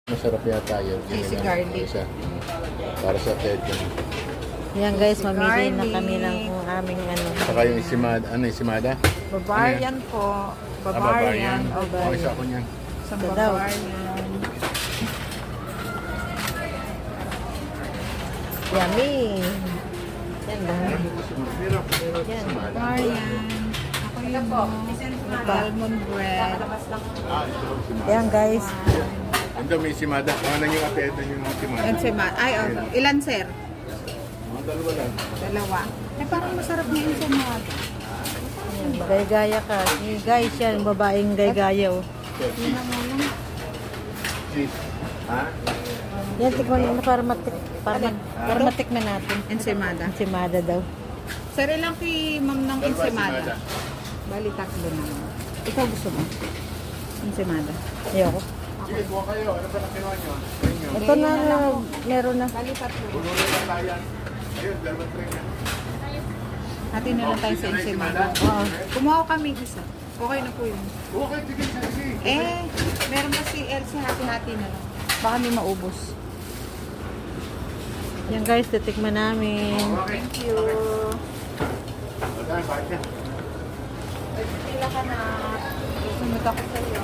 Masarap yata yun. Cheesy garlic. Isa. Para sa Ted yun. Yan guys, mamili na kami ng aming ano. Saka yung isimada. Ano isimada? Bavarian po. Bavarian. Bavarian. Okay, isa ako niyan. Sa Ito daw. Bavarian. Yummy! Yan ba? Yan. Bavarian. Ako yung almond bread. Yan guys. Ando may isimada. Ano yung Ted yung isimada? Ensaymada. Ay, ilan sir? Mga dalawa lang. Dalawa. Eh, parang masarap na yung ensaymada. Yan, gaya-gaya ka. Eh, guys, yan, babaeng gaya-gaya. Oh. Cheese. Ha? Yan, tikman mo para matikman natin. Ensaymada. Ensimada daw. Sir, ilang kay ma'am ng Dalawa ensaymada? Bali, tatlo na. Ikaw gusto mo? Ensaymada. Ayoko. Sige, kuha kayo. Ano ba na kinuha nyo? Inyo. Ito na, meron na. Bali, tatlo. Puno na lang tayo. Ayun, dalawa tray na. Hati na lang tayo sa ensaymada. Oo. Kumuha ko kami isa. Okay na po yun. Okay, sige, sige. Eh, meron pa si Elsie, hati-hati na lang. Baka may maubos. Yan guys, titikman namin. Thank you. Wala, bakit yan? Ay, pila ka na. Sumunod ako sa'yo.